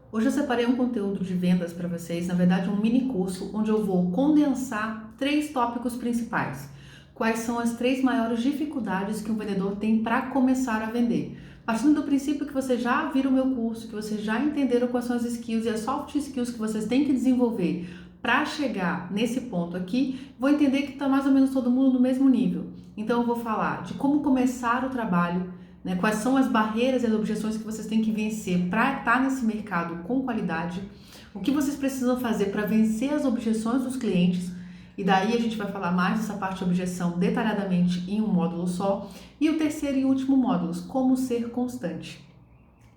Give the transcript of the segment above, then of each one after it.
Hoje eu separei um conteúdo de vendas para vocês, na verdade um mini curso onde eu vou condensar 3 tópicos principais. Quais são as 3 maiores dificuldades que um vendedor tem para começar a vender? Partindo do princípio que vocês já viram o meu curso, que vocês já entenderam quais são as skills e as soft skills que vocês têm que desenvolver para chegar nesse ponto aqui, vou entender que está mais ou menos todo mundo no mesmo nível. Então eu vou falar de como começar o trabalho, quais são as barreiras e as objeções que vocês têm que vencer para estar nesse mercado com qualidade, o que vocês precisam fazer para vencer as objeções dos clientes, e daí a gente vai falar mais dessa parte de objeção detalhadamente em um módulo só, e o terceiro e último módulo, como ser constante.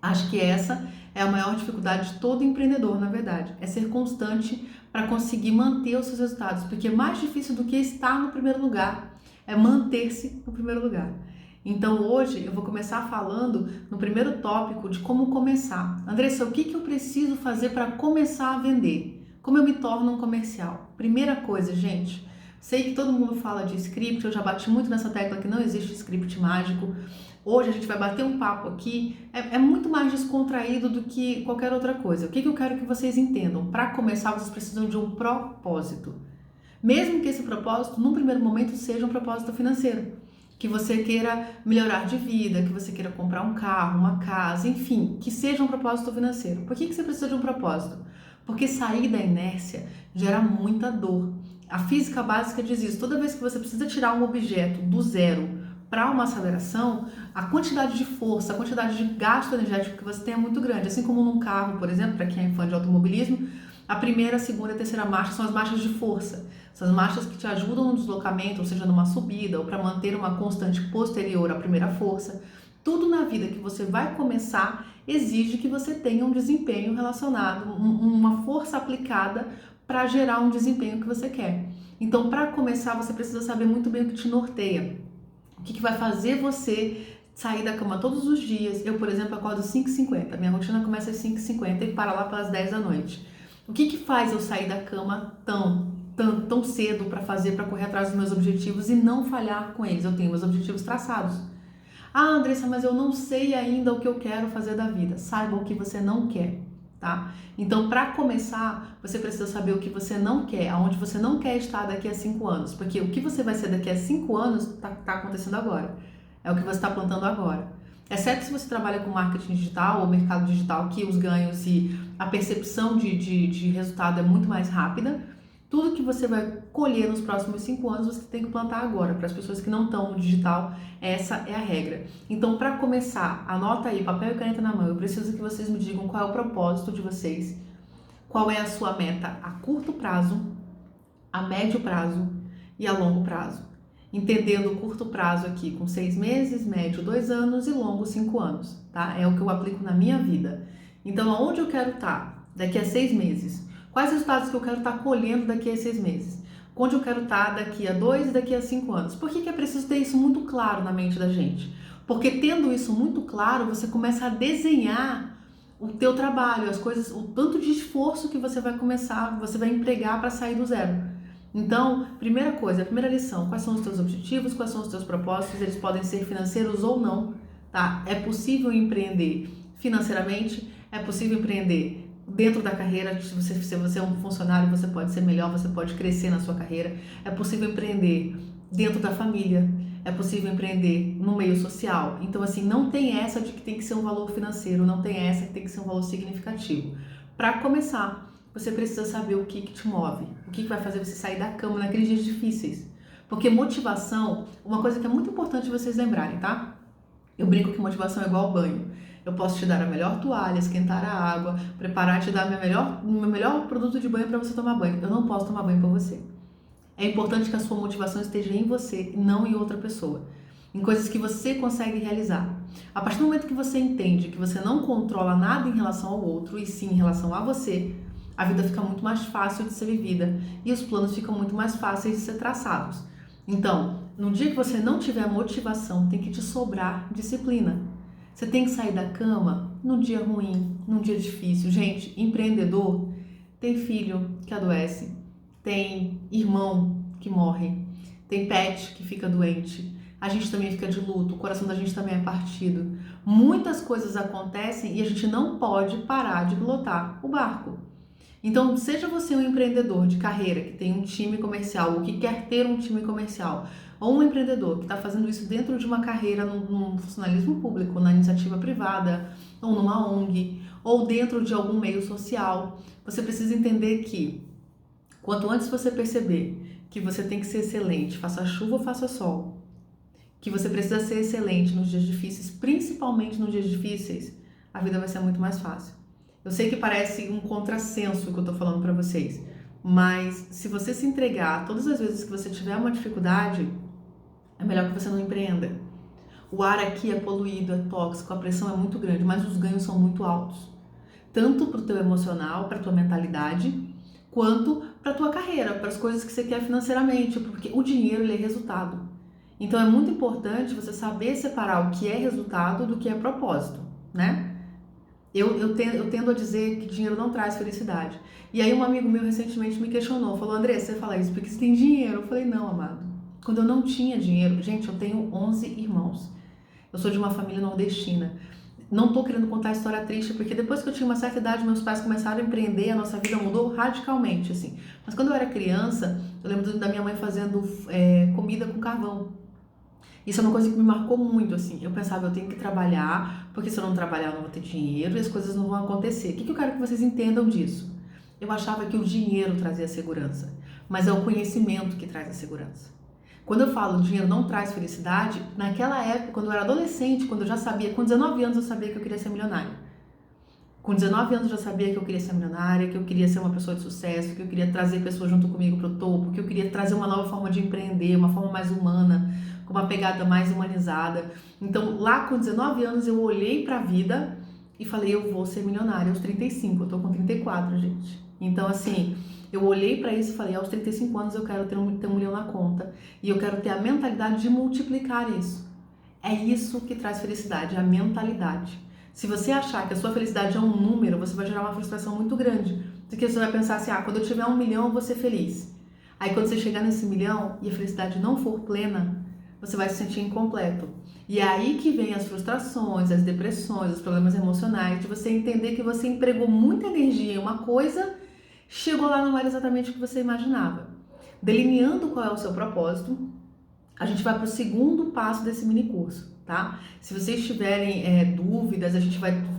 Acho que essa é a maior dificuldade de todo empreendedor, na verdade, é ser constante para conseguir manter os seus resultados, porque é mais difícil do que estar no primeiro lugar, é manter-se no primeiro lugar. Então hoje eu vou começar falando no primeiro tópico de como começar. Andressa, o que eu preciso fazer para começar a vender? Como eu me torno um comercial? Primeira coisa, gente, sei que todo mundo fala de script, eu já bati muito nessa tecla que não existe script mágico. Hoje a gente vai bater um papo aqui, é muito mais descontraído do que qualquer outra coisa. O que eu quero que vocês entendam? Para começar, vocês precisam de um propósito. Mesmo que esse propósito, num primeiro momento, seja um propósito financeiro. Que você queira melhorar de vida, que você queira comprar um carro, uma casa, enfim, que seja um propósito financeiro. Por que você precisa de um propósito? Porque sair da inércia gera muita dor. A física básica diz isso. Toda vez que você precisa tirar um objeto do zero para uma aceleração, a quantidade de força, a quantidade de gasto energético que você tem é muito grande. Assim como num carro, por exemplo, para quem é fã de automobilismo, a primeira, a segunda e a terceira marcha são as marchas de força. São as marchas que te ajudam no deslocamento, ou seja, numa subida, ou para manter uma constante posterior à primeira força. Tudo na vida que você vai começar exige que você tenha um desempenho relacionado, uma força aplicada para gerar um desempenho que você quer. Então, para começar, você precisa saber muito bem o que te norteia. O que vai fazer você sair da cama todos os dias. Eu, por exemplo, acordo às 5h50. Minha rotina começa às 5h50 e para lá pelas 10 da noite. O que faz eu sair da cama tão cedo para correr atrás dos meus objetivos e não falhar com eles? Eu tenho meus objetivos traçados. Ah, Andressa, mas eu não sei ainda o que eu quero fazer da vida. Saiba o que você não quer, tá? Então, para começar, você precisa saber o que você não quer, aonde você não quer estar daqui a 5 anos. Porque o que você vai ser daqui a 5 anos tá acontecendo agora. É o que você está plantando agora. Exceto se você trabalha com marketing digital ou mercado digital, que os ganhos e a percepção de resultado é muito mais rápida. Tudo que você vai colher nos próximos 5 anos, você tem que plantar agora. Para as pessoas que não estão no digital, essa é a regra. Então, para começar, anota aí, papel e caneta na mão. Eu preciso que vocês me digam qual é o propósito de vocês, qual é a sua meta a curto prazo, a médio prazo e a longo prazo. Entendendo o curto prazo aqui com 6 meses, médio 2 anos e longo 5 anos, tá? É o que eu aplico na minha vida. Então, aonde eu quero estar daqui a 6 meses? Quais resultados que eu quero estar colhendo daqui a 6 meses? Onde eu quero estar daqui a 2 e daqui a 5 anos? Por que é preciso ter isso muito claro na mente da gente? Porque tendo isso muito claro, você começa a desenhar o teu trabalho, as coisas, o tanto de esforço que você vai empregar para sair do zero. Então, primeira coisa, a primeira lição, quais são os teus objetivos, quais são os teus propósitos, eles podem ser financeiros ou não, tá? É possível empreender financeiramente, é possível empreender dentro da carreira, se você é um funcionário, você pode ser melhor, você pode crescer na sua carreira, é possível empreender dentro da família, é possível empreender no meio social. Então, assim, não tem essa de que tem que ser um valor financeiro, não tem essa que tem que ser um valor significativo. Para começar, você precisa saber o que te move, o que vai fazer você sair da cama naqueles dias difíceis. Porque motivação, uma coisa que é muito importante vocês lembrarem, tá? Eu brinco que motivação é igual banho. Eu posso te dar a melhor toalha, esquentar a água, preparar, te dar meu melhor produto de banho para você tomar banho. Eu não posso tomar banho por você. É importante que a sua motivação esteja em você e não em outra pessoa. Em coisas que você consegue realizar. A partir do momento que você entende que você não controla nada em relação ao outro e sim em relação a você, a vida fica muito mais fácil de ser vivida e os planos ficam muito mais fáceis de ser traçados. Então, no dia que você não tiver motivação, tem que te sobrar disciplina. Você tem que sair da cama num dia ruim, num dia difícil. Gente, empreendedor tem filho que adoece, tem irmão que morre, tem pet que fica doente. A gente também fica de luto, o coração da gente também é partido. Muitas coisas acontecem e a gente não pode parar de pilotar o barco. Então, seja você um empreendedor de carreira que tem um time comercial ou que quer ter um time comercial, ou um empreendedor que está fazendo isso dentro de uma carreira no funcionalismo público, na iniciativa privada, ou numa ONG, ou dentro de algum meio social, você precisa entender que quanto antes você perceber que você tem que ser excelente, faça chuva ou faça sol, que você precisa ser excelente nos dias difíceis, principalmente nos dias difíceis, a vida vai ser muito mais fácil. Eu sei que parece um contrassenso o que eu tô falando pra vocês, mas se você se entregar todas as vezes que você tiver uma dificuldade, é melhor que você não empreenda. O ar aqui é poluído, é tóxico, a pressão é muito grande, mas os ganhos são muito altos. Tanto pro teu emocional, pra tua mentalidade, quanto pra tua carreira, para as coisas que você quer financeiramente, porque o dinheiro ele é resultado. Então é muito importante você saber separar o que é resultado do que é propósito, né? Eu tendo a dizer que dinheiro não traz felicidade. E aí um amigo meu recentemente me questionou, falou, André, você fala isso porque você tem dinheiro? Eu falei, não, amado. Quando eu não tinha dinheiro, gente, eu tenho 11 irmãos. Eu sou de uma família nordestina. Não tô querendo contar a história triste, porque depois que eu tinha uma certa idade, meus pais começaram a empreender, a nossa vida mudou radicalmente, assim. Mas quando eu era criança, eu lembro da minha mãe fazendo comida com carvão. Isso é uma coisa que me marcou muito, assim. Eu pensava, eu tenho que trabalhar, porque se eu não trabalhar eu não vou ter dinheiro e as coisas não vão acontecer. O que eu quero que vocês entendam disso? Eu achava que o dinheiro trazia segurança, mas é o conhecimento que traz a segurança. Quando eu falo dinheiro não traz felicidade, naquela época, quando eu era adolescente, quando eu já sabia, com 19 anos eu sabia que eu queria ser milionária. Com 19 anos eu já sabia que eu queria ser milionária, que eu queria ser uma pessoa de sucesso, que eu queria trazer pessoas junto comigo para o topo, que eu queria trazer uma nova forma de empreender, uma forma mais humana, com uma pegada mais humanizada. Então, lá com 19 anos eu olhei para a vida e falei, eu vou ser milionária aos 35, eu tô com 34, gente. Então, assim, eu olhei para isso e falei, aos 35 anos eu quero ter um milhão na conta e eu quero ter a mentalidade de multiplicar isso. É isso que traz felicidade, a mentalidade. Se você achar que a sua felicidade é um número, você vai gerar uma frustração muito grande. Porque você vai pensar assim, quando eu tiver 1 milhão eu vou ser feliz. Aí quando você chegar nesse milhão e a felicidade não for plena, você vai se sentir incompleto. E é aí que vem as frustrações, as depressões, os problemas emocionais, de você entender que você empregou muita energia em uma coisa, chegou lá não era exatamente o que você imaginava. Delineando qual é o seu propósito, a gente vai para o segundo passo desse mini curso, tá? Se vocês tiverem dúvidas,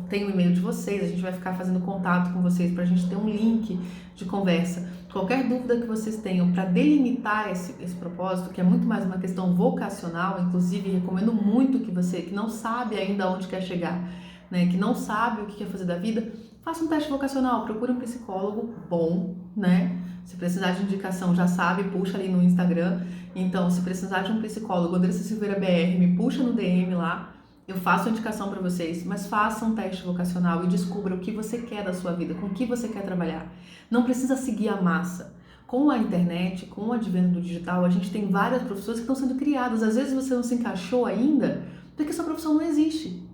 tem o e-mail de vocês, a gente vai ficar fazendo contato com vocês para a gente ter um link de conversa. Qualquer dúvida que vocês tenham para delimitar esse propósito, que é muito mais uma questão vocacional, inclusive recomendo muito que você que não sabe ainda onde quer chegar, né, que não sabe o que quer fazer da vida, faça um teste vocacional, procure um psicólogo bom, né? Se precisar de indicação, já sabe, puxa ali no Instagram. Então, se precisar de um psicólogo, Andressa Silveira BR, me puxa no DM lá. Eu faço a indicação para vocês, mas faça um teste vocacional e descubra o que você quer da sua vida, com o que você quer trabalhar. Não precisa seguir a massa. Com a internet, com o advento do digital, a gente tem várias profissões que estão sendo criadas. Às vezes você não se encaixou ainda, porque sua profissão não existe.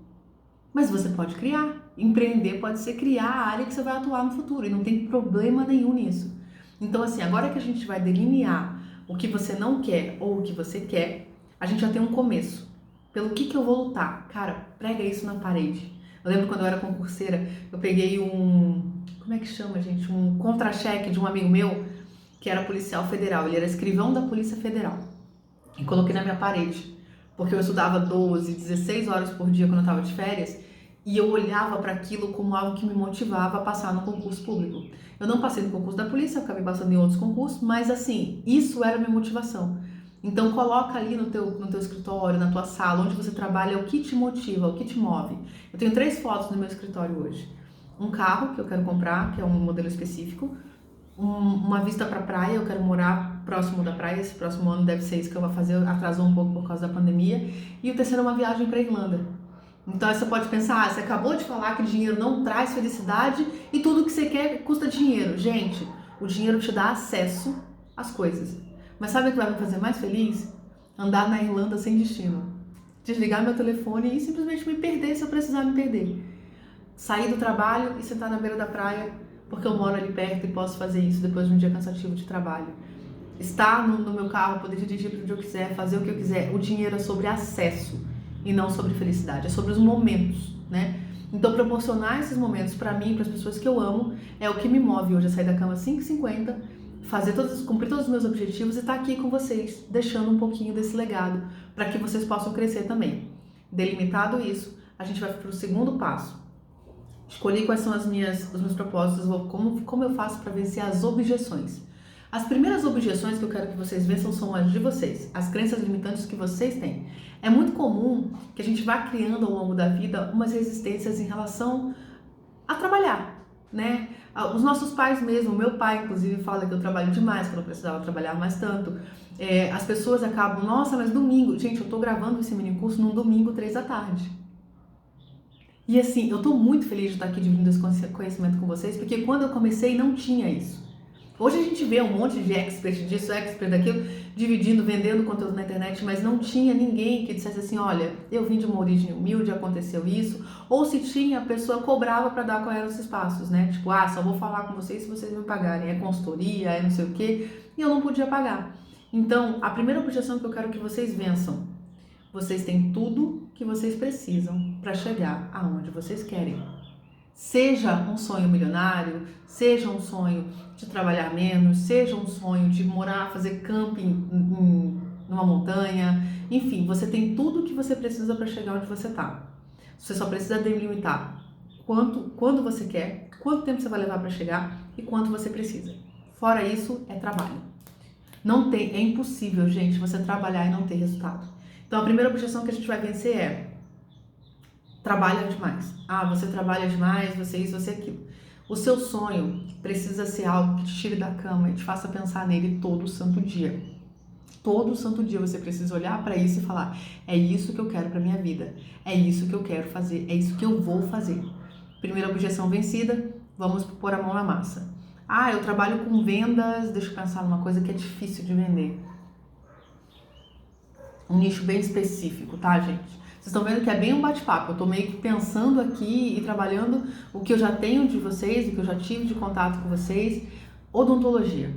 Mas você pode criar. Empreender pode ser criar a área que você vai atuar no futuro e não tem problema nenhum nisso. Então, assim, agora que a gente vai delinear o que você não quer ou o que você quer, a gente já tem um começo. Pelo que eu vou lutar? Cara, prega isso na parede. Eu lembro quando eu era concurseira, eu peguei como é que chama, gente? Um contra-cheque de um amigo meu, que era policial federal. Ele era escrivão da Polícia Federal. E coloquei na minha parede. Porque eu estudava 12, 16 horas por dia quando eu estava de férias. E eu olhava para aquilo como algo que me motivava a passar no concurso público. Eu não passei no concurso da polícia, eu acabei passando em outros concursos, mas assim, isso era a minha motivação. Então coloca ali no teu escritório, na tua sala, onde você trabalha, o que te motiva, o que te move. Eu tenho 3 fotos no meu escritório hoje. Um carro que eu quero comprar, que é um modelo específico. Uma vista para praia, eu quero morar próximo da praia, esse próximo ano deve ser isso que eu vou fazer, atrasou um pouco por causa da pandemia. E o terceiro é uma viagem para Irlanda. Então você pode pensar, você acabou de falar que dinheiro não traz felicidade e tudo que você quer custa dinheiro. Gente, o dinheiro te dá acesso às coisas. Mas sabe o que vai me fazer mais feliz? Andar na Irlanda sem destino. Desligar meu telefone e simplesmente me perder se eu precisar me perder. Sair do trabalho e sentar na beira da praia porque eu moro ali perto e posso fazer isso depois de um dia cansativo de trabalho. Estar no meu carro, poder dirigir para onde eu quiser, fazer o que eu quiser. O dinheiro é sobre acesso. e não sobre felicidade, é sobre os momentos, né? Então, proporcionar esses momentos para mim, para as pessoas que eu amo, é o que me move hoje a sair da cama às 5h50, cumprir todos os meus objetivos e estar aqui com vocês, deixando um pouquinho desse legado, para que vocês possam crescer também. Delimitado isso, a gente vai para o segundo passo. Escolhi quais são os meus propósitos, como eu faço para vencer as objeções. As primeiras objeções que eu quero que vocês vençam são as de vocês, as crenças limitantes que vocês têm. É muito comum que a gente vá criando ao longo da vida umas resistências em relação a trabalhar, né? Os nossos pais mesmo, meu pai inclusive fala que eu trabalho demais, que eu não precisava trabalhar mais tanto. As pessoas acabam, nossa, mas domingo, gente, eu tô gravando esse mini curso num domingo, 3h. E assim, eu tô muito feliz de estar aqui dividindo esse conhecimento com vocês, porque quando eu comecei não tinha isso. Hoje a gente vê um monte de expert disso, expert daquilo, dividindo, vendendo conteúdo na internet, mas não tinha ninguém que dissesse assim, olha, eu vim de uma origem humilde, aconteceu isso, ou se tinha, a pessoa cobrava para dar qual eram os passos, né? Tipo, só vou falar com vocês se vocês me pagarem, é consultoria, é não sei o quê, e eu não podia pagar. Então, a primeira objeção que eu quero que vocês vençam, vocês têm tudo que vocês precisam para chegar aonde vocês querem. Seja um sonho milionário, seja um sonho de trabalhar menos, seja um sonho de morar, fazer camping numa montanha, enfim, você tem tudo que você precisa para chegar onde você está. Você só precisa delimitar quando você quer, quanto tempo você vai levar para chegar e quanto você precisa. Fora isso, é trabalho. É impossível, gente, você trabalhar e não ter resultado. Então, a primeira objeção que a gente vai vencer é trabalha demais. Você trabalha demais, você isso, você aquilo. O seu sonho precisa ser algo que te tire da cama e te faça pensar nele todo santo dia. Todo santo dia você precisa olhar para isso e falar, é isso que eu quero para minha vida, é isso que eu quero fazer, é isso que eu vou fazer. Primeira objeção vencida, vamos pôr a mão na massa. Eu trabalho com vendas, deixa eu pensar numa coisa que é difícil de vender. Um nicho bem específico, tá, gente? Vocês estão vendo que é bem um bate-papo. Eu tô meio que pensando aqui e trabalhando o que eu já tenho de vocês, o que eu já tive de contato com vocês. Odontologia.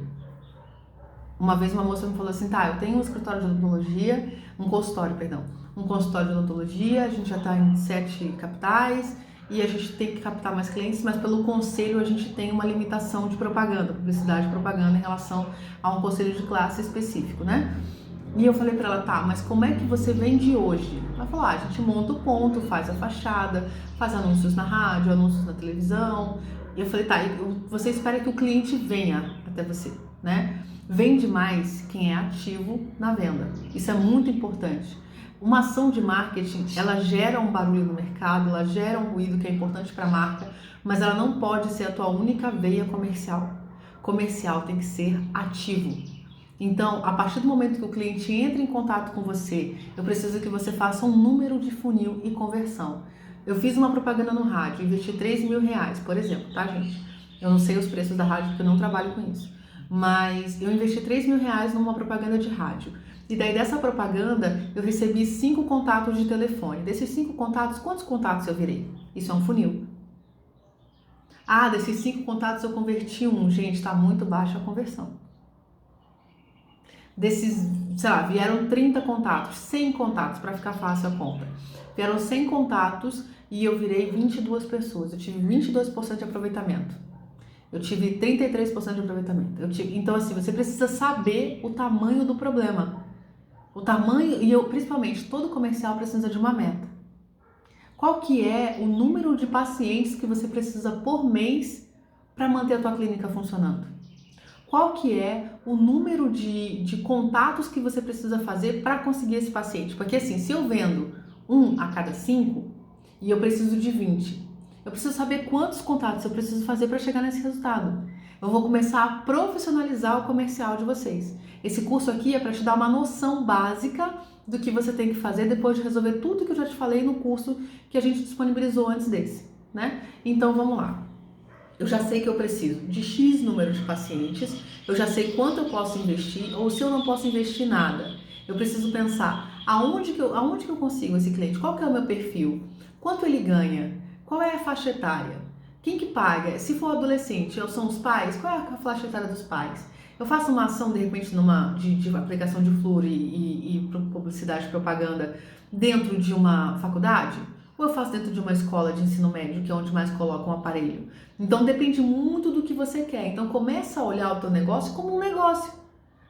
Uma vez uma moça me falou assim, eu tenho um escritório de odontologia, um consultório de odontologia, a gente já tá em 7 capitais e a gente tem que captar mais clientes, mas pelo conselho a gente tem uma limitação de propaganda, publicidade e propaganda em relação a um conselho de classe específico, né? E eu falei pra ela, mas como é que você vende hoje? Ela falou, a gente monta o ponto, faz a fachada, faz anúncios na rádio, anúncios na televisão. E eu falei, você espera que o cliente venha até você, né? Vende mais quem é ativo na venda. Isso é muito importante. Uma ação de marketing, ela gera um barulho no mercado, ela gera um ruído que é importante para a marca, mas ela não pode ser a tua única veia comercial. Comercial tem que ser ativo. Então, a partir do momento que o cliente entra em contato com você, eu preciso que você faça um número de funil e conversão. Eu fiz uma propaganda no rádio, investi R$3.000, por exemplo, tá, gente? Eu não sei os preços da rádio porque eu não trabalho com isso. Mas eu investi R$3.000 numa propaganda de rádio. E daí dessa propaganda, eu recebi 5 contatos de telefone. Desses 5 contatos, quantos contatos eu virei? Isso é um funil. Desses 5 contatos eu converti um. Gente, tá muito baixa a conversão. Desses, vieram 30 contatos, 100 contatos, para ficar fácil a conta. Vieram 100 contatos e eu virei 22 pessoas. Eu tive 22% de aproveitamento. Eu tive 33% de aproveitamento. Então, assim, você precisa saber o tamanho do problema. O tamanho, principalmente, todo comercial precisa de uma meta. Qual que é o número de pacientes que você precisa por mês para manter a tua clínica funcionando? Qual que é o número de contatos que você precisa fazer para conseguir esse paciente? Porque assim, se eu vendo 1 a cada 5 e eu preciso de 20, eu preciso saber quantos contatos eu preciso fazer para chegar nesse resultado. Eu vou começar a profissionalizar o comercial de vocês. Esse curso aqui é para te dar uma noção básica do que você tem que fazer depois de resolver tudo que eu já te falei no curso que a gente disponibilizou antes desse, né? Então vamos lá. Eu já sei que eu preciso de X número de pacientes, eu já sei quanto eu posso investir, ou se eu não posso investir nada. Eu preciso pensar aonde que eu consigo esse cliente, qual que é o meu perfil, quanto ele ganha, qual é a faixa etária, quem que paga, se for adolescente, são os pais, qual é a faixa etária dos pais. Eu faço uma ação, de repente, de aplicação de flúor e publicidade, propaganda dentro de uma faculdade? Ou eu faço dentro de uma escola de ensino médio, que é onde mais coloca um aparelho? Então depende muito do que você quer. Então começa a olhar o teu negócio como um negócio,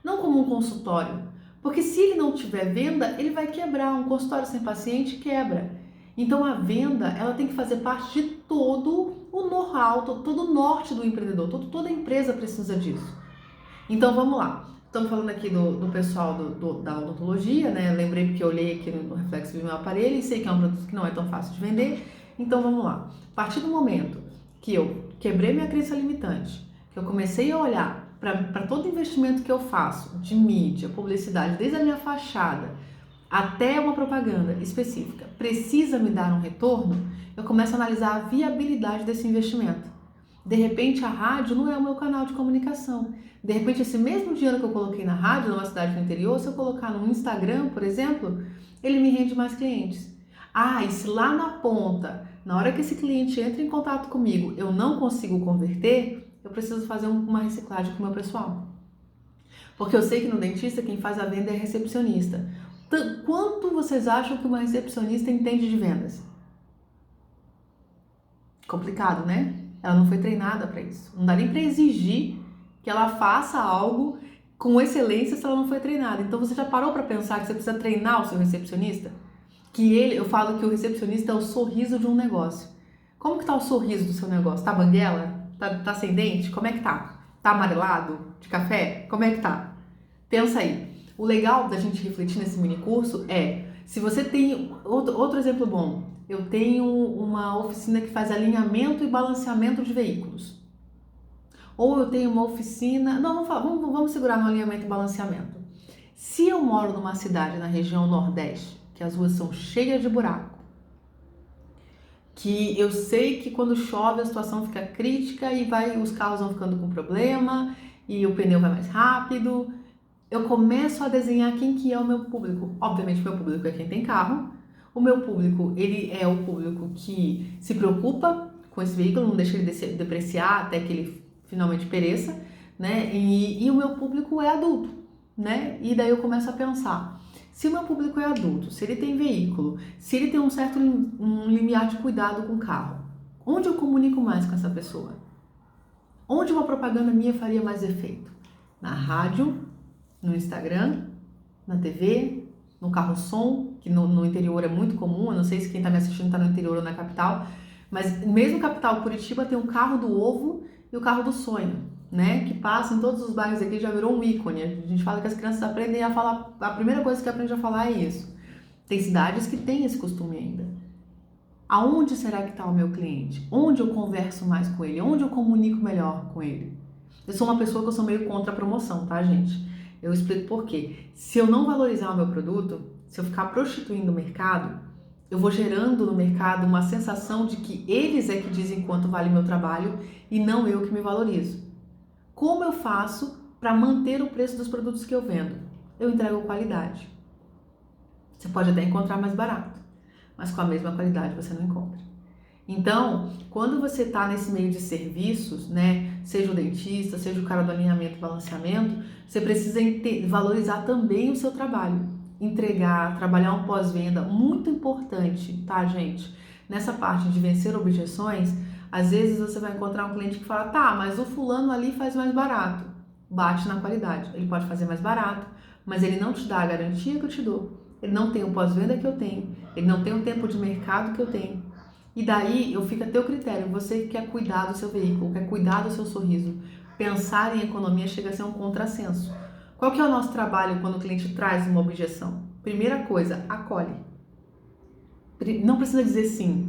não como um consultório. Porque se ele não tiver venda, ele vai quebrar. Um consultório sem paciente quebra. Então a venda, ela tem que fazer parte de todo o know-how, todo o norte do empreendedor. Toda empresa precisa disso. Então vamos lá. Estamos falando aqui do pessoal da odontologia, né? Lembrei porque eu olhei aqui no reflexo do meu aparelho e sei que é um produto que não é tão fácil de vender. Então vamos lá. A partir do momento que eu quebrei minha crença limitante, que eu comecei a olhar para todo investimento que eu faço de mídia, publicidade, desde a minha fachada até uma propaganda específica, precisa me dar um retorno, eu começo a analisar a viabilidade desse investimento. De repente, a rádio não é o meu canal de comunicação. De repente, esse mesmo dinheiro que eu coloquei na rádio, numa cidade do interior, se eu colocar no Instagram, por exemplo, ele me rende mais clientes. Ah, e se lá na ponta, na hora que esse cliente entra em contato comigo, eu não consigo converter, eu preciso fazer uma reciclagem com o meu pessoal. Porque eu sei que no dentista quem faz a venda é a recepcionista. Quanto vocês acham que uma recepcionista entende de vendas? Complicado, né? Ela não foi treinada para isso. Não dá nem para exigir que ela faça algo com excelência se ela não foi treinada. Então você já parou para pensar que você precisa treinar o seu recepcionista? Eu falo que o recepcionista é o sorriso de um negócio. Como que tá o sorriso do seu negócio? Tá banguela? Tá sem dente? Como é que tá? Tá amarelado? De café? Como é que tá? Pensa aí. O legal da gente refletir nesse mini curso é, se você tem outro exemplo bom, eu tenho uma oficina que faz alinhamento e balanceamento de veículos. Ou eu tenho uma oficina... Não, vamos segurar no alinhamento e balanceamento. Se eu moro numa cidade na região Nordeste, que as ruas são cheias de buraco, que eu sei que quando chove a situação fica crítica e os carros vão ficando com problema e o pneu vai mais rápido, eu começo a desenhar quem que é o meu público. Obviamente, meu público é quem tem carro. O meu público, ele é o público que se preocupa com esse veículo, não deixa ele depreciar até que ele finalmente pereça, né? E o meu público é adulto, né? E daí eu começo a pensar, se o meu público é adulto, se ele tem veículo, se ele tem um certo limiar de cuidado com o carro, onde eu comunico mais com essa pessoa? Onde uma propaganda minha faria mais efeito? Na rádio, no Instagram, na TV, no carro-som, que no interior é muito comum. Eu não sei se quem está me assistindo está no interior ou na capital, mas mesmo capital, Curitiba, tem o carro do ovo e o carro do sonho, né? Que passa em todos os bairros aqui, já virou um ícone. A gente fala que as crianças aprendem a falar, a primeira coisa que aprende a falar é isso. Tem cidades que têm esse costume ainda. Aonde será que está o meu cliente? Onde eu converso mais com ele? Onde eu comunico melhor com ele? Eu sou uma pessoa que eu sou meio contra a promoção, tá, gente? Eu explico por quê. Se eu não valorizar o meu produto, se eu ficar prostituindo o mercado, eu vou gerando no mercado uma sensação de que eles é que dizem quanto vale meu trabalho e não eu que me valorizo. Como eu faço para manter o preço dos produtos que eu vendo? Eu entrego qualidade. Você pode até encontrar mais barato, mas com a mesma qualidade você não encontra. Então, quando você está nesse meio de serviços, né, seja o dentista, seja o cara do alinhamento e balanceamento, você precisa valorizar também o seu trabalho. Entregar, trabalhar um pós-venda, muito importante, tá, gente? Nessa parte de vencer objeções, às vezes você vai encontrar um cliente que fala, tá, mas o fulano ali faz mais barato. Bate na qualidade. Ele pode fazer mais barato, mas ele não te dá a garantia que eu te dou. Ele não tem o pós-venda que eu tenho. Ele não tem o tempo de mercado que eu tenho. E daí eu fico a teu critério. Você quer cuidar do seu veículo, quer cuidar do seu sorriso. Pensar em economia chega a ser um contrassenso. Qual que é o nosso trabalho quando o cliente traz uma objeção? Primeira coisa, acolhe. Não precisa dizer sim.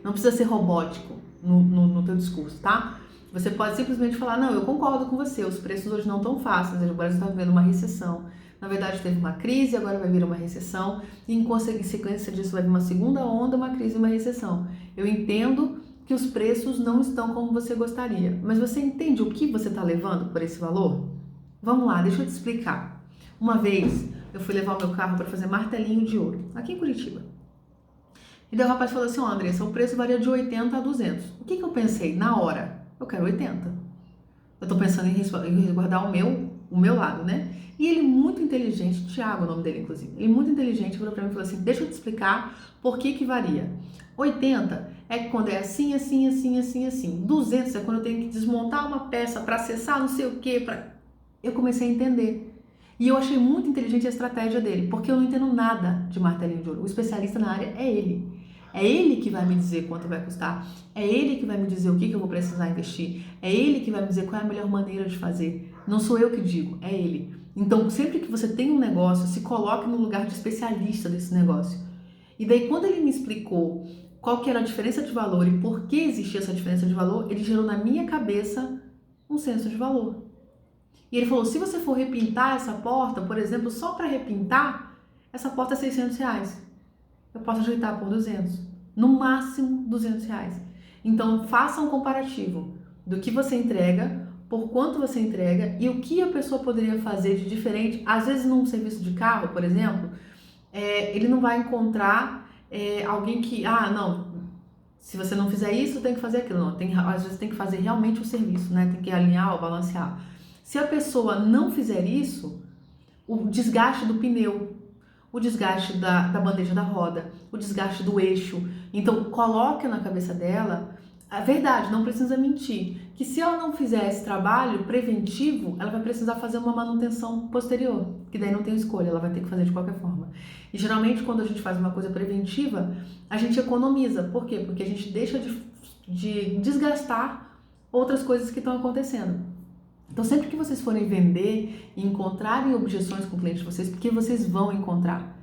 Não precisa ser robótico no teu discurso, tá? Você pode simplesmente falar, não, eu concordo com você, os preços hoje não estão fáceis, o Brasil está vivendo uma recessão. Na verdade, teve uma crise, agora vai vir uma recessão, e em consequência disso vai vir uma segunda onda, uma crise e uma recessão. Eu entendo que os preços não estão como você gostaria, mas você entende o que você está levando por esse valor? Vamos lá, deixa eu te explicar. Uma vez, eu fui levar o meu carro para fazer martelinho de ouro, aqui em Curitiba. E daí o rapaz falou assim, ó, Andressa, o preço varia de 80 a 200. O que eu pensei? Na hora, eu quero 80. Eu tô pensando em resguardar o meu lado, né? E ele muito inteligente, Thiago é o nome dele inclusive, ele muito inteligente virou pra mim e falou assim, deixa eu te explicar por que que varia. 80 é quando é assim, assim, assim, assim, assim. 200 é quando eu tenho que desmontar uma peça para acessar não sei o que, eu comecei a entender. E eu achei muito inteligente a estratégia dele, porque eu não entendo nada de martelinho de ouro. O especialista na área é ele. É ele que vai me dizer quanto vai custar, é ele que vai me dizer o que eu vou precisar investir, é ele que vai me dizer qual é a melhor maneira de fazer. Não sou eu que digo, é ele. Então, sempre que você tem um negócio, se coloque no lugar de especialista desse negócio. E daí, quando ele me explicou qual que era a diferença de valor e por que existia essa diferença de valor, ele gerou na minha cabeça um senso de valor. E ele falou, se você for repintar essa porta, por exemplo, só para repintar, essa porta é R$600. Eu posso ajeitar por 200. No máximo, R$200. Então, faça um comparativo do que você entrega, por quanto você entrega e o que a pessoa poderia fazer de diferente. Às vezes, num serviço de carro, por exemplo, ele não vai encontrar alguém que, não, se você não fizer isso, tem que fazer aquilo. Não, às vezes tem que fazer realmente o serviço, né? Tem que alinhar ou balancear. Se a pessoa não fizer isso, o desgaste do pneu, o desgaste da bandeja da roda, o desgaste do eixo. Então, coloque na cabeça dela a verdade, não precisa mentir, que se ela não fizer esse trabalho preventivo, ela vai precisar fazer uma manutenção posterior, que daí não tem escolha, ela vai ter que fazer de qualquer forma. E geralmente, quando a gente faz uma coisa preventiva, a gente economiza. Por quê? Porque a gente deixa de desgastar outras coisas que estão acontecendo. Então, sempre que vocês forem vender e encontrarem objeções com o cliente de vocês, porque vocês vão encontrar.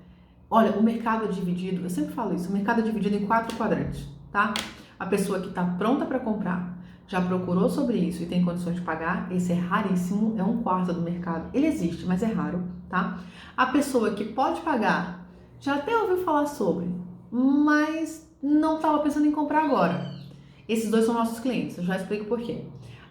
Olha, o mercado é dividido, eu sempre falo isso, o mercado é dividido em 4 quadrantes, tá? A pessoa que está pronta para comprar, já procurou sobre isso e tem condições de pagar, esse é raríssimo, é 1/4 do mercado. Ele existe, mas é raro, tá? A pessoa que pode pagar, já até ouviu falar sobre, mas não estava pensando em comprar agora. Esses 2 são nossos clientes, eu já explico por quê.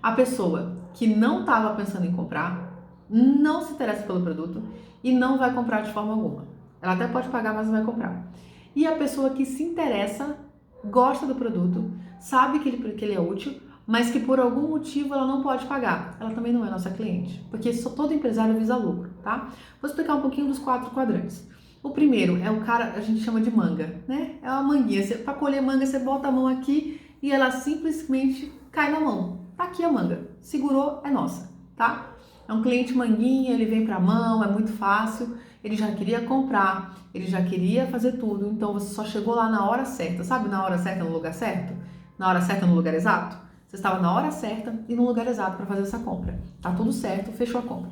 A pessoa que não estava pensando em comprar, não se interessa pelo produto e não vai comprar de forma alguma. Ela até pode pagar, mas não vai comprar. E a pessoa que se interessa, gosta do produto, sabe que ele é útil, mas que por algum motivo ela não pode pagar. Ela também não é nossa cliente, porque todo empresário visa lucro, tá? Vou explicar um pouquinho dos 4 quadrantes. O primeiro é o cara, a gente chama de manga, né? É uma manguinha. Para colher manga, você bota a mão aqui e ela simplesmente cai na mão. Tá aqui a manga. Segurou, é nossa, tá? É um cliente manguinha, ele vem pra mão, é muito fácil. Ele já queria comprar, ele já queria fazer tudo. Então você só chegou lá na hora certa. Sabe na hora certa, no lugar certo? Na hora certa, no lugar exato? Você estava na hora certa e no lugar exato para fazer essa compra. Tá tudo certo, fechou a compra.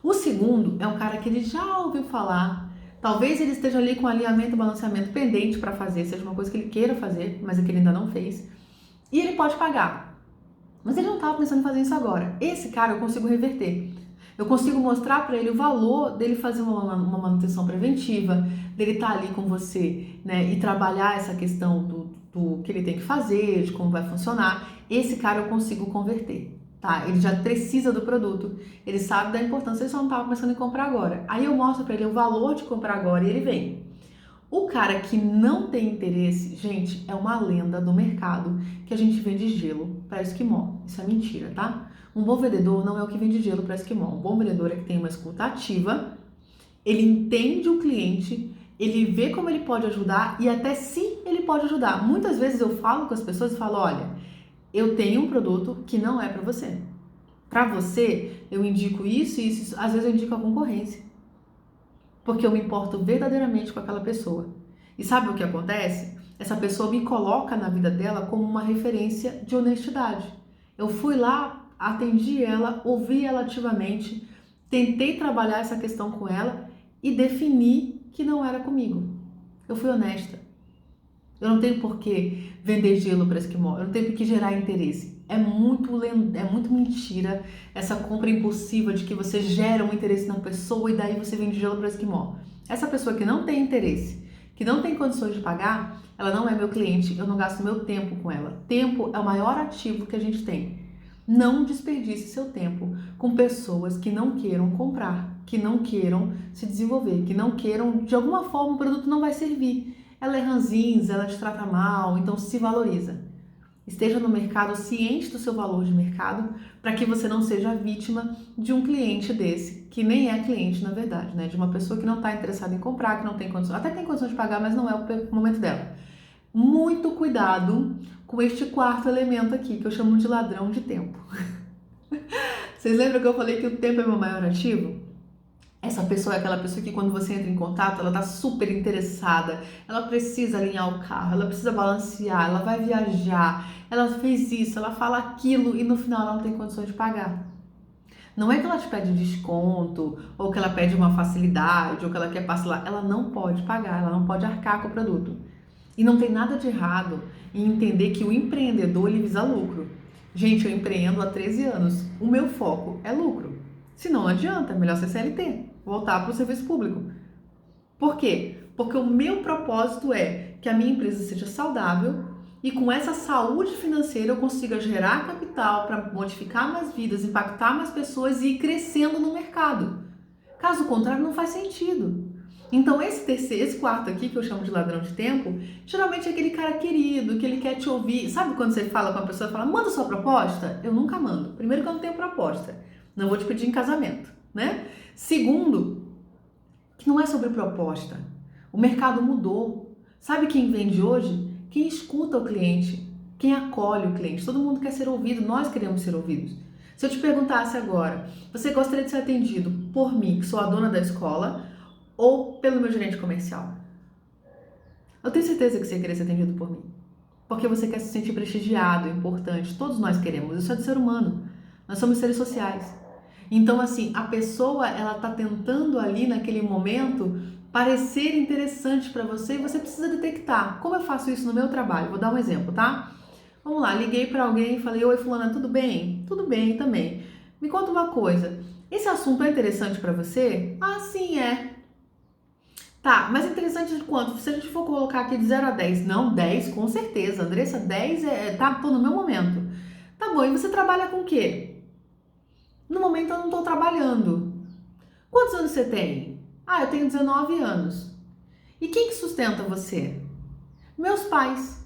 O segundo é um cara que ele já ouviu falar. Talvez ele esteja ali com alinhamento e balanceamento pendente para fazer, seja uma coisa que ele queira fazer, mas é que ele ainda não fez. E ele pode pagar. Mas ele não estava pensando em fazer isso agora. Esse cara eu consigo reverter. Eu consigo mostrar para ele o valor dele fazer uma manutenção preventiva, dele estar ali com você, né, e trabalhar essa questão do que ele tem que fazer, de como vai funcionar. Esse cara eu consigo converter, tá? Ele já precisa do produto, ele sabe da importância, ele só não estava pensando em comprar agora. Aí eu mostro para ele o valor de comprar agora e ele vem. O cara que não tem interesse, gente, é uma lenda do mercado que a gente vende gelo para esquimó. Isso é mentira, tá? Um bom vendedor não é o que vende gelo para esquimó. Um bom vendedor é que tem uma escuta ativa, ele entende o cliente, ele vê como ele pode ajudar e até se ele pode ajudar. Muitas vezes eu falo com as pessoas e falo, olha, eu tenho um produto que não é para você. Para você, eu indico isso e isso, às vezes eu indico a concorrência. Porque eu me importo verdadeiramente com aquela pessoa. E sabe o que acontece? Essa pessoa me coloca na vida dela como uma referência de honestidade. Eu fui lá, atendi ela, ouvi ela ativamente, tentei trabalhar essa questão com ela e defini que não era comigo. Eu fui honesta. Eu não tenho por que vender gelo para esquimó, eu não tenho por que gerar interesse. É muito mentira essa compra impulsiva de que você gera um interesse na pessoa e daí você vende gelo para esquimó. Essa pessoa que não tem interesse, que não tem condições de pagar, ela não é meu cliente, eu não gasto meu tempo com ela. Tempo é o maior ativo que a gente tem. Não desperdice seu tempo com pessoas que não queiram comprar, que não queiram se desenvolver, que não queiram, de alguma forma o produto não vai servir. Ela é ranzinza, ela te trata mal, então se valoriza. Esteja no mercado ciente do seu valor de mercado, para que você não seja vítima de um cliente desse, que nem é cliente na verdade, né? De uma pessoa que não está interessada em comprar, que não tem condição, até tem condição de pagar, mas não é o momento dela. Muito cuidado com este quarto elemento aqui, que eu chamo de ladrão de tempo. Vocês lembram que eu falei que o tempo é meu maior ativo? Essa pessoa é aquela pessoa que quando você entra em contato, ela tá super interessada, ela precisa alinhar o carro, ela precisa balancear, ela vai viajar, ela fez isso, ela fala aquilo e no final ela não tem condições de pagar. Não é que ela te pede desconto, ou que ela pede uma facilidade, ou que ela quer parcelar, ela não pode pagar, ela não pode arcar com o produto. E não tem nada de errado em entender que o empreendedor ele visa lucro. Gente, eu empreendo há 13 anos, o meu foco é lucro. Se não adianta, é melhor ser CLT, voltar para o serviço público. Por quê? Porque o meu propósito é que a minha empresa seja saudável e com essa saúde financeira eu consiga gerar capital para modificar mais vidas, impactar mais pessoas e ir crescendo no mercado. Caso contrário, não faz sentido. Então esse quarto aqui, que eu chamo de ladrão de tempo, geralmente é aquele cara querido, que ele quer te ouvir. Sabe quando você fala com uma pessoa e fala, manda sua proposta? Eu nunca mando. Primeiro que eu não tenho proposta. Não vou te pedir em casamento, né? Segundo, que não é sobre proposta. O mercado mudou. Sabe quem vende hoje? Quem escuta o cliente, quem acolhe o cliente. Todo mundo quer ser ouvido, nós queremos ser ouvidos. Se eu te perguntasse agora, você gostaria de ser atendido por mim, que sou a dona da escola, ou pelo meu gerente comercial? Eu tenho certeza que você queria ser atendido por mim. Porque você quer se sentir prestigiado, importante. Todos nós queremos. Isso é do ser humano. Nós somos seres sociais. Então, assim, a pessoa, ela tá tentando ali, naquele momento, parecer interessante para você e você precisa detectar. Como eu faço isso no meu trabalho? Vou dar um exemplo, tá? Vamos lá, liguei para alguém e falei, oi fulana, tudo bem? Tudo bem também. Me conta uma coisa, esse assunto é interessante para você? Ah, sim, é. Tá, mas interessante de quanto? Se a gente for colocar aqui de 0 a 10, não, 10 com certeza. Andressa, 10 tô no meu momento. Tá bom, e você trabalha com o quê? No momento eu não tô trabalhando. Quantos anos você tem? Ah, eu tenho 19 anos. E quem que sustenta você? Meus pais.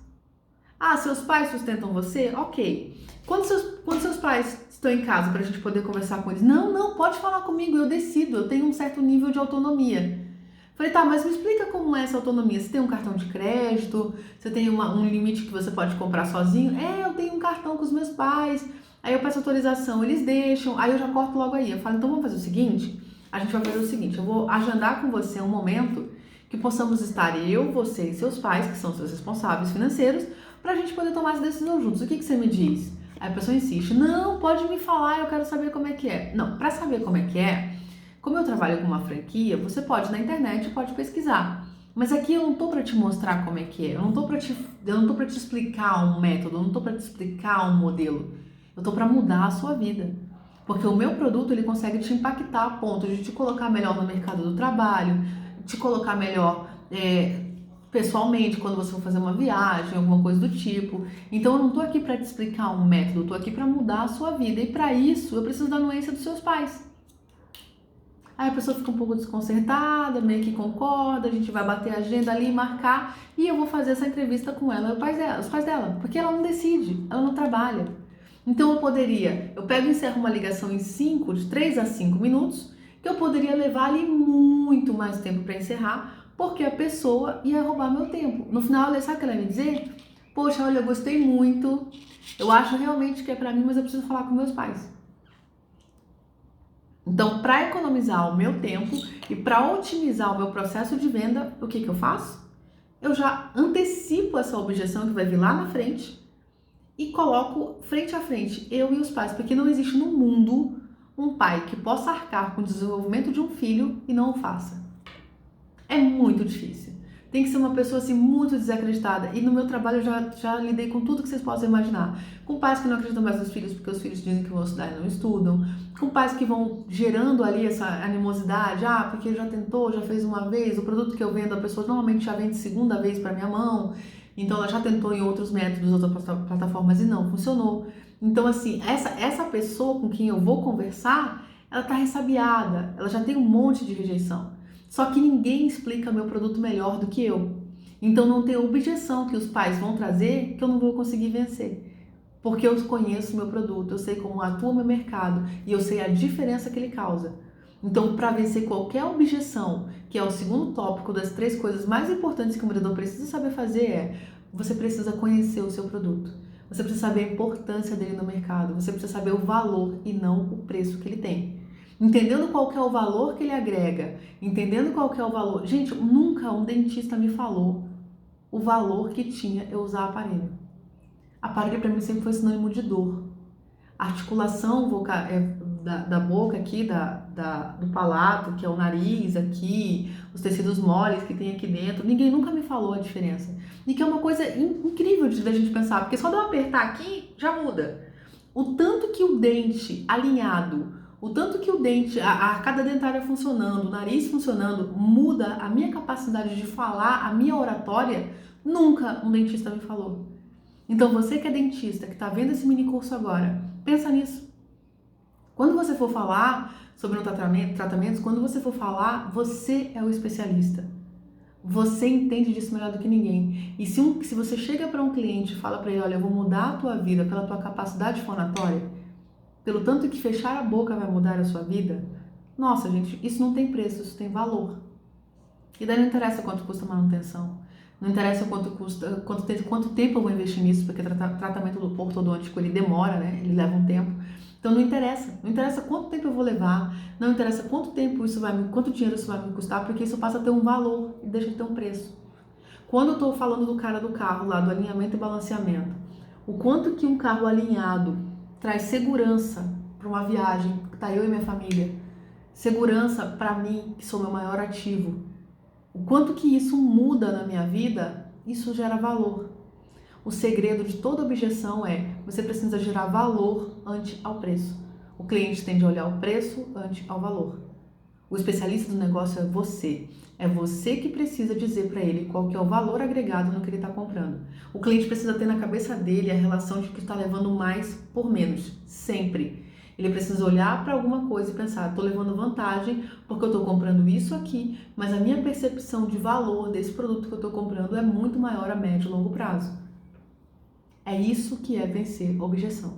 Ah, seus pais sustentam você? Ok. Quando seus pais estão em casa pra gente poder conversar com eles? Não, não, pode falar comigo, eu decido, eu tenho um certo nível de autonomia. Falei, tá, mas me explica como é essa autonomia. Você tem um cartão de crédito? Você tem um limite que você pode comprar sozinho? É, eu tenho um cartão com os meus pais. Aí eu peço autorização, eles deixam. Aí eu já corto logo aí. Eu falo, então vamos fazer o seguinte? A gente vai fazer o seguinte, eu vou agendar com você um momento que possamos estar eu, você e seus pais, que são seus responsáveis financeiros, pra gente poder tomar essa decisão juntos. O que você me diz? Aí a pessoa insiste, não, pode me falar, eu quero saber como é que é. Não, pra saber como é que é, como eu trabalho com uma franquia, você pode ir na internet, pode pesquisar. Mas aqui eu não tô para te mostrar como é que é, eu não tô para te explicar um método, eu não tô para te explicar um modelo. Eu tô para mudar a sua vida. Porque o meu produto ele consegue te impactar a ponto de te colocar melhor no mercado do trabalho, te colocar melhor pessoalmente quando você for fazer uma viagem, alguma coisa do tipo. Então eu não tô aqui para te explicar um método, eu tô aqui para mudar a sua vida. E para isso eu preciso da anuência dos seus pais. Aí a pessoa fica um pouco desconcertada, meio que concorda, a gente vai bater a agenda ali, marcar, e eu vou fazer essa entrevista com ela, os pais dela, porque ela não decide, ela não trabalha. Então eu pego e encerro uma ligação em de 3 a 5 minutos, que eu poderia levar ali muito mais tempo para encerrar, porque a pessoa ia roubar meu tempo. No final, ela sabe o que ela ia me dizer? Poxa, olha, eu gostei muito, eu acho realmente que é para mim, mas eu preciso falar com meus pais. Então, para economizar o meu tempo e para otimizar o meu processo de venda, o que eu faço? Eu já antecipo essa objeção que vai vir lá na frente e coloco frente a frente eu e os pais, porque não existe no mundo um pai que possa arcar com o desenvolvimento de um filho e não o faça. É muito difícil. Tem que ser uma pessoa assim muito desacreditada. E no meu trabalho eu já lidei com tudo que vocês possam imaginar. Com pais que não acreditam mais nos filhos porque os filhos dizem que vão estudar e não estudam. Com pais que vão gerando ali essa animosidade. Ah, porque já tentou, já fez uma vez. O produto que eu vendo, a pessoa normalmente já vende segunda vez para minha mão. Então ela já tentou em outros métodos, outras plataformas e não funcionou. Então assim, essa pessoa com quem eu vou conversar, ela tá ressabiada. Ela já tem um monte de rejeição. Só que ninguém explica meu produto melhor do que eu. Então não tem objeção que os pais vão trazer que eu não vou conseguir vencer. porque eu conheço o meu produto, eu sei como atua o meu mercado e eu sei a diferença que ele causa. Então, para vencer qualquer objeção, que é o segundo tópico das 3 coisas mais importantes que um vendedor precisa saber fazer você precisa conhecer o seu produto. Você precisa saber a importância dele no mercado, você precisa saber o valor e não o preço que ele tem. Entendendo qual que é o valor que ele agrega, entendendo qual que é o valor... Gente, nunca um dentista me falou o valor que tinha eu usar aparelho. Aparelho para mim sempre foi sinônimo de dor. A articulação da boca aqui, do palato, que é o nariz aqui, os tecidos moles que tem aqui dentro, ninguém nunca me falou a diferença. E que é uma coisa incrível da gente pensar, porque só de eu apertar aqui já muda. O tanto que o dente alinhado, o tanto que o dente, a arcada dentária funcionando, o nariz funcionando, muda a minha capacidade de falar, a minha oratória, nunca um dentista me falou. Então você que é dentista, que está vendo esse mini curso agora, pensa nisso. Quando você for falar sobre um tratamentos, quando você for falar, você é o especialista. Você entende disso melhor do que ninguém. E se você chega para um cliente e fala para ele, olha, eu vou mudar a tua vida pela tua capacidade fonatória, pelo tanto que fechar a boca vai mudar a sua vida, nossa, gente, isso não tem preço, isso tem valor. E daí não interessa quanto custa a manutenção. Não interessa quanto tempo eu vou investir nisso, porque o tratamento do ortodôntico ele demora, né? Ele leva um tempo. Então não interessa quanto tempo eu vou levar, não interessa quanto dinheiro isso vai me custar, porque isso passa a ter um valor e deixa de ter um preço. Quando eu estou falando do cara do carro lá, do alinhamento e balanceamento, o quanto que um carro alinhado traz segurança para uma viagem, que tá eu e minha família, segurança para mim, que sou meu maior ativo, o quanto que isso muda na minha vida, isso gera valor. O segredo de toda objeção você precisa gerar valor ante ao preço. O cliente tende a olhar o preço ante ao valor. O especialista do negócio é você. É você que precisa dizer para ele qual que é o valor agregado no que ele está comprando. O cliente precisa ter na cabeça dele a relação de que está levando mais por menos, sempre. Ele precisa olhar para alguma coisa e pensar, estou levando vantagem porque eu estou comprando isso aqui, mas a minha percepção de valor desse produto que eu estou comprando é muito maior a médio e longo prazo. É isso que é vencer objeção.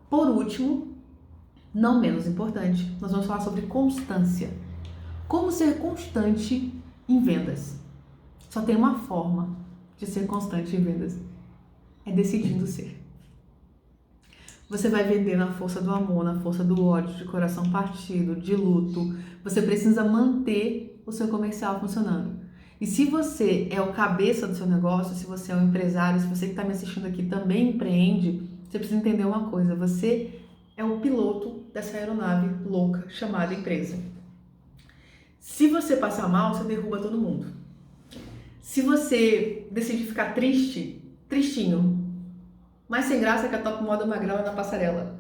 Por último, não menos importante, nós vamos falar sobre constância. Como ser constante em vendas? Só tem uma forma de ser constante em vendas. É decidindo ser. Você vai vender na força do amor, na força do ódio, de coração partido, de luto. Você precisa manter o seu comercial funcionando. E se você é o cabeça do seu negócio, se você é um empresário, se você que está me assistindo aqui também empreende, você precisa entender uma coisa, você é o piloto dessa aeronave louca chamada empresa. Se você passar mal, você derruba todo mundo. Se você decidir ficar tristinho, mais sem graça que a top moda magrela na passarela,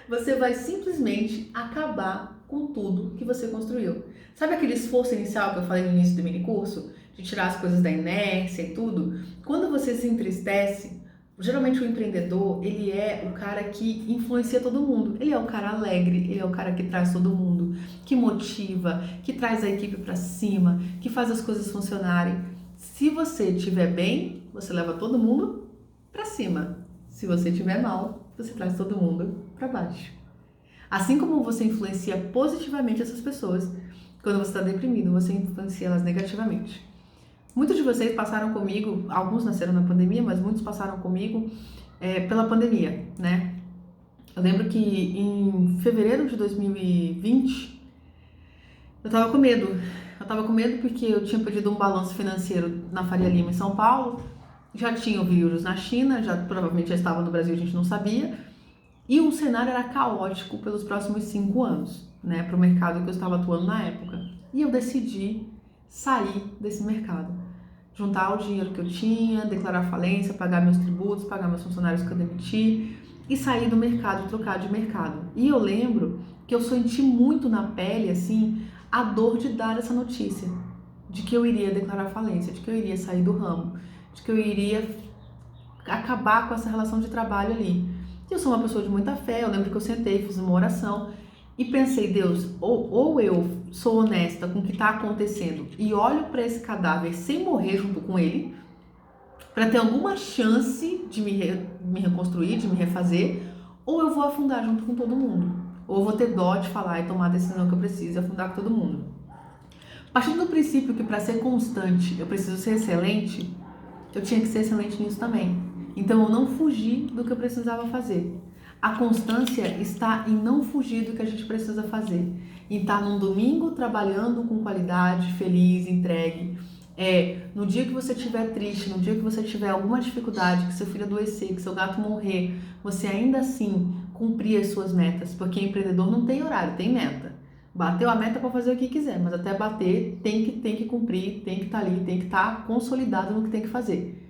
você vai simplesmente acabar com tudo que você construiu. Sabe aquele esforço inicial que eu falei no início do mini curso? De tirar as coisas da inércia e tudo? Quando você se entristece, geralmente o empreendedor, ele é o cara que influencia todo mundo. Ele é o cara alegre, ele é o cara que traz todo mundo, que motiva, que traz a equipe para cima, que faz as coisas funcionarem. Se você estiver bem, você leva todo mundo para cima. Se você estiver mal, você traz todo mundo para baixo. Assim como você influencia positivamente essas pessoas, quando você está deprimido, você influencia elas negativamente. Muitos de vocês passaram comigo, alguns nasceram na pandemia, mas muitos passaram comigo pela pandemia, né? Eu lembro que em fevereiro de 2020, eu tava com medo. Eu tava com medo porque eu tinha pedido um balanço financeiro na Faria Lima, em São Paulo. Já tinha o vírus na China, provavelmente já estava no Brasil, a gente não sabia. E o cenário era caótico pelos próximos 5 anos, né, para o mercado que eu estava atuando na época. E eu decidi sair desse mercado. Juntar o dinheiro que eu tinha, declarar falência, pagar meus tributos, pagar meus funcionários que eu demiti e sair do mercado, trocar de mercado. E eu lembro que eu senti muito na pele, assim, a dor de dar essa notícia, de que eu iria declarar falência, de que eu iria sair do ramo, de que eu iria acabar com essa relação de trabalho ali. Eu sou uma pessoa de muita fé, eu lembro que eu sentei, fiz uma oração e pensei, Deus, ou eu sou honesta com o que está acontecendo e olho para esse cadáver sem morrer junto com ele, para ter alguma chance de me reconstruir, de me refazer, ou eu vou afundar junto com todo mundo, ou eu vou ter dó de falar e tomar a decisão que eu preciso e afundar com todo mundo. Partindo do princípio que para ser constante eu preciso ser excelente, eu tinha que ser excelente nisso também. Então eu não fugi do que eu precisava fazer. A constância está em não fugir do que a gente precisa fazer. Em estar num domingo trabalhando com qualidade, feliz, entregue. No dia que você estiver triste, no dia que você tiver alguma dificuldade, que seu filho adoecer, que seu gato morrer, você ainda assim cumprir as suas metas. Porque empreendedor não tem horário, tem meta. Bateu a meta para fazer o que quiser, mas até bater tem que cumprir, tem que estar ali, tem que estar consolidado no que tem que fazer.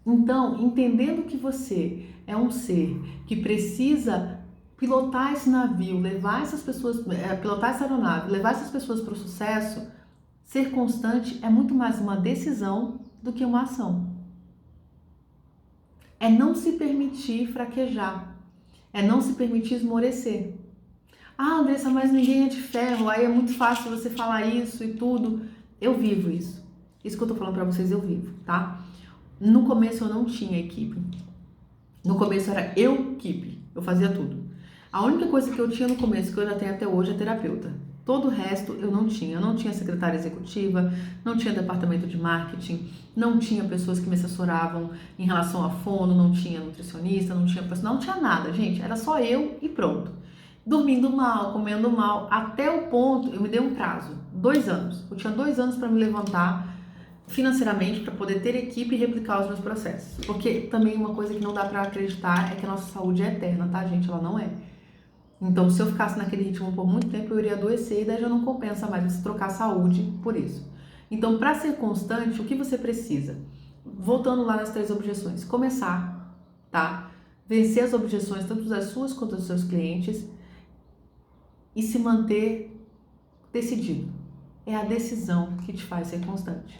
Então, entendendo que você é um ser que precisa pilotar esse navio, levar essas pessoas, pilotar essa aeronave, levar essas pessoas para o sucesso, ser constante é muito mais uma decisão do que uma ação. É não se permitir fraquejar, é não se permitir esmorecer. Ah, Andressa, mas ninguém é de ferro, aí é muito fácil você falar isso e tudo. Eu vivo isso. Isso que eu tô falando pra vocês, eu vivo, tá? No começo eu não tinha equipe. No começo era eu equipe, eu fazia tudo. A única coisa que eu tinha no começo, que eu ainda tenho até hoje, é terapeuta. Todo o resto eu não tinha. Eu não tinha secretária executiva, não tinha departamento de marketing, não tinha pessoas que me assessoravam em relação a fono, não tinha nutricionista, não tinha nada, gente. Era só eu e pronto. Dormindo mal, comendo mal, até o ponto, eu me dei um prazo, 2 anos. Eu tinha 2 anos para me levantar financeiramente, para poder ter equipe e replicar os meus processos. Porque também uma coisa que não dá para acreditar é que a nossa saúde é eterna, tá, gente? Ela não é. Então, se eu ficasse naquele ritmo por muito tempo, eu iria adoecer e daí já não compensa mais você trocar a saúde por isso. Então, para ser constante, o que você precisa? Voltando lá nas 3 objeções. Começar, tá? Vencer as objeções, tanto das suas quanto dos seus clientes, e se manter decidido. É a decisão que te faz ser constante.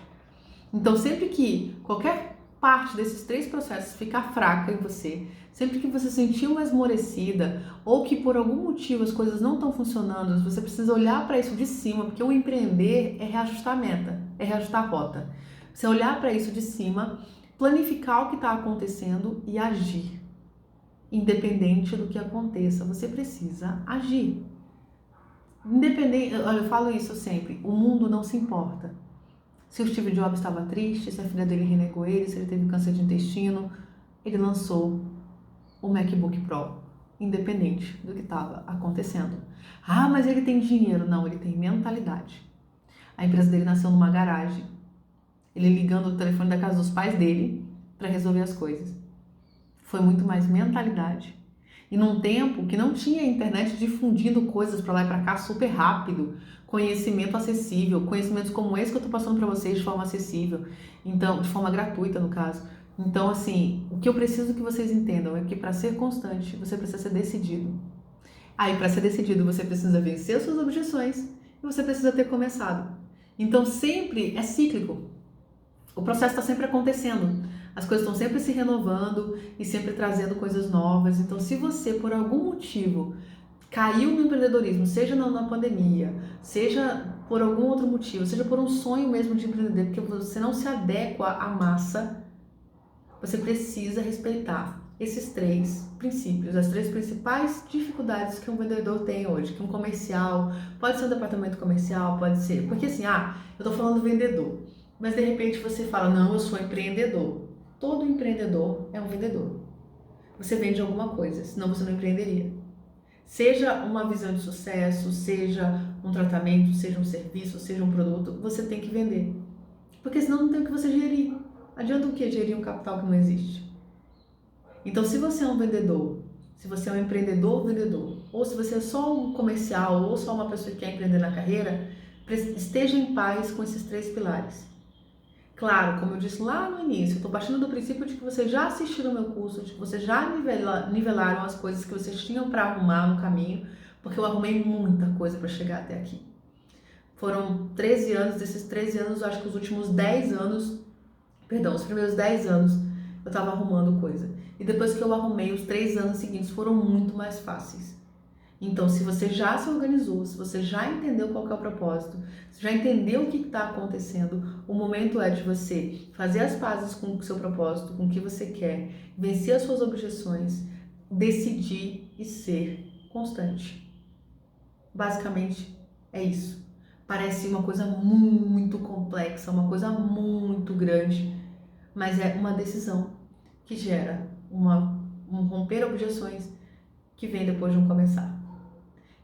Então, sempre que qualquer parte desses 3 processos ficar fraca em você, sempre que você sentir uma esmorecida ou que por algum motivo as coisas não estão funcionando, você precisa olhar para isso de cima, porque o empreender é reajustar a meta, é reajustar a rota. Você olhar para isso de cima, planificar o que está acontecendo e agir. Independente do que aconteça, você precisa agir. Independente, eu falo isso sempre, o mundo não se importa. Se o Steve Jobs estava triste, se a filha dele renegou ele, se ele teve câncer de intestino, ele lançou o MacBook Pro, independente do que estava acontecendo. Ah, mas ele tem dinheiro. Não, ele tem mentalidade. A empresa dele nasceu numa garagem, ele ligando o telefone da casa dos pais dele para resolver as coisas. Foi muito mais mentalidade. E num tempo que não tinha internet difundindo coisas para lá e para cá super rápido, conhecimento acessível, conhecimentos como esse que eu estou passando para vocês de forma acessível, então de forma gratuita no caso. Então, assim, o que eu preciso que vocês entendam é que para ser constante, você precisa ser decidido. Aí, para ser decidido, você precisa vencer as suas objeções e você precisa ter começado. Então, sempre é cíclico. O processo está sempre acontecendo. As coisas estão sempre se renovando e sempre trazendo coisas novas. Então, se você, por algum motivo, caiu no empreendedorismo, seja na pandemia, seja por algum outro motivo, seja por um sonho mesmo de empreender, porque você não se adequa à massa, você precisa respeitar esses 3 princípios, as 3 principais dificuldades que um vendedor tem hoje, que um comercial, pode ser um departamento comercial, pode ser, porque assim, eu tô falando vendedor, mas de repente você fala, não, eu sou empreendedor. Todo empreendedor é um vendedor. Você vende alguma coisa, senão você não empreenderia. Seja uma visão de sucesso, seja um tratamento, seja um serviço, seja um produto, você tem que vender. Porque senão não tem o que você gerir. Adianta o que gerir um capital que não existe? Então, se você é um vendedor, se você é um empreendedor vendedor, ou se você é só um comercial, ou só uma pessoa que quer empreender na carreira, esteja em paz com esses 3 pilares. Claro, como eu disse lá no início, eu estou partindo do princípio de que vocês já assistiram o meu curso, de que vocês já nivelaram as coisas que vocês tinham para arrumar no caminho, porque eu arrumei muita coisa para chegar até aqui. Foram 13 anos, desses 13 anos, eu acho que os últimos 10 anos, os primeiros 10 anos, eu estava arrumando coisa. E depois que eu arrumei, os 3 anos seguintes foram muito mais fáceis. Então, se você já se organizou, se você já entendeu qual que é o propósito, se já entendeu o que está acontecendo, o momento é de você fazer as pazes com o seu propósito, com o que você quer, vencer as suas objeções, decidir e ser constante. Basicamente, é isso. Parece uma coisa muito complexa, uma coisa muito grande, mas é uma decisão que gera um romper objeções que vem depois de um começar.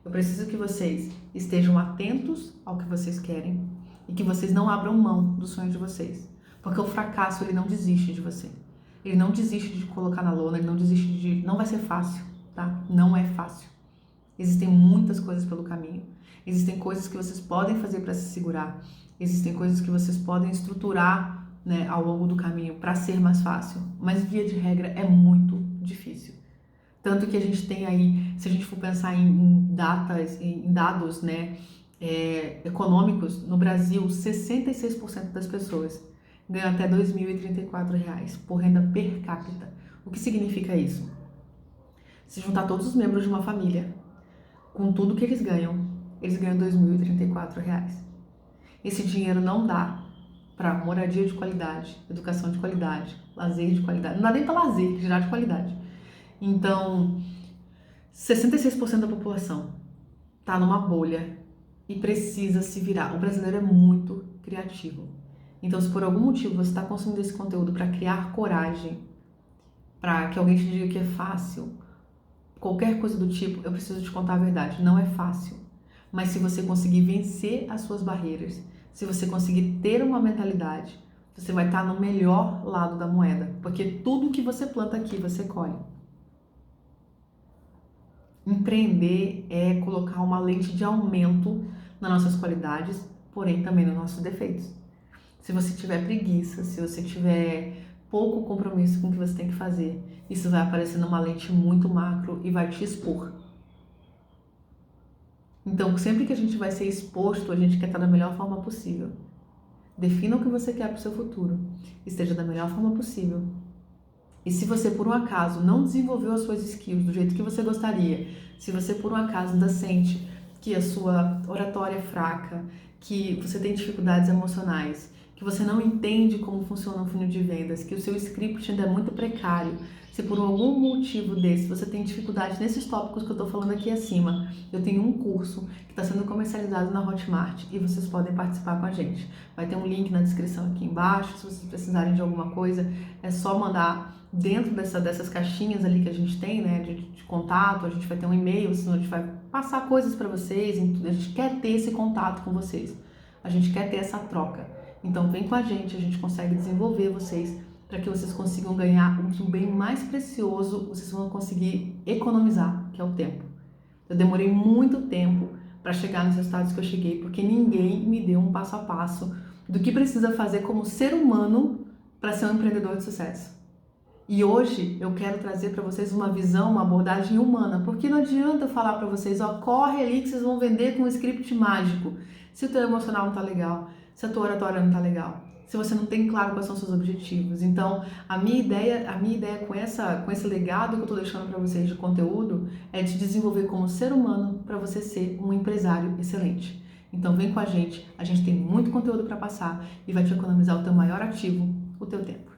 Eu preciso que vocês estejam atentos ao que vocês querem e que vocês não abram mão do sonho de vocês, porque o fracasso ele não desiste de você. Ele não desiste de colocar na lona, ele não desiste de... Não vai ser fácil, tá? Não é fácil. Existem muitas coisas pelo caminho. Existem coisas que vocês podem fazer para se segurar. Existem coisas que vocês podem estruturar, né, ao longo do caminho para ser mais fácil. Mas via de regra é muito difícil. Tanto que a gente tem aí, se a gente for pensar em dados, né, econômicos, no Brasil, 66% das pessoas ganham até R$ 2.034 por renda per capita. O que significa isso? Se juntar todos os membros de uma família, com tudo que eles ganham R$ 2.034. Esse dinheiro não dá para moradia de qualidade, educação de qualidade, lazer de qualidade. Não dá nem para lazer, gerar de qualidade. Então, 66% da população está numa bolha e precisa se virar. O brasileiro é muito criativo. Então, se por algum motivo você está consumindo esse conteúdo para criar coragem, para que alguém te diga que é fácil, qualquer coisa do tipo, eu preciso te contar a verdade. Não é fácil. Mas se você conseguir vencer as suas barreiras, se você conseguir ter uma mentalidade, você vai estar no melhor lado da moeda. Porque tudo que você planta aqui, você colhe. Empreender é colocar uma lente de aumento nas nossas qualidades, porém também nos nossos defeitos. Se você tiver preguiça, se você tiver pouco compromisso com o que você tem que fazer, isso vai aparecer numa lente muito macro e vai te expor. Então, sempre que a gente vai ser exposto, a gente quer estar da melhor forma possível. Defina o que você quer para o seu futuro, esteja da melhor forma possível. E se você, por um acaso, não desenvolveu as suas skills do jeito que você gostaria, se você, por um acaso, ainda sente que a sua oratória é fraca, que você tem dificuldades emocionais, que você não entende como funciona um funil de vendas, que o seu script ainda é muito precário, se por algum motivo desse você tem dificuldade nesses tópicos que eu estou falando aqui acima, eu tenho um curso que está sendo comercializado na Hotmart e vocês podem participar com a gente. Vai ter um link na descrição aqui embaixo, se vocês precisarem de alguma coisa, é só mandar dentro dessas caixinhas ali que a gente tem, né, de contato, a gente vai ter um e-mail, senão a gente vai passar coisas para vocês, a gente quer ter esse contato com vocês, a gente quer ter essa troca. Então vem com a gente consegue desenvolver vocês para que vocês consigam ganhar um bem mais precioso, vocês vão conseguir economizar, que é o tempo. Eu demorei muito tempo para chegar nos resultados que eu cheguei, porque ninguém me deu um passo a passo do que precisa fazer como ser humano para ser um empreendedor de sucesso. E hoje eu quero trazer para vocês uma visão, uma abordagem humana, porque não adianta eu falar para vocês, ó, corre ali que vocês vão vender com um script mágico, se o teu emocional não tá legal, se a tua oratória não tá legal, se você não tem claro quais são os seus objetivos. Então, a minha ideia com esse legado que eu tô deixando para vocês de conteúdo é te desenvolver como ser humano para você ser um empresário excelente. Então, vem com a gente tem muito conteúdo para passar e vai te economizar o teu maior ativo, o teu tempo.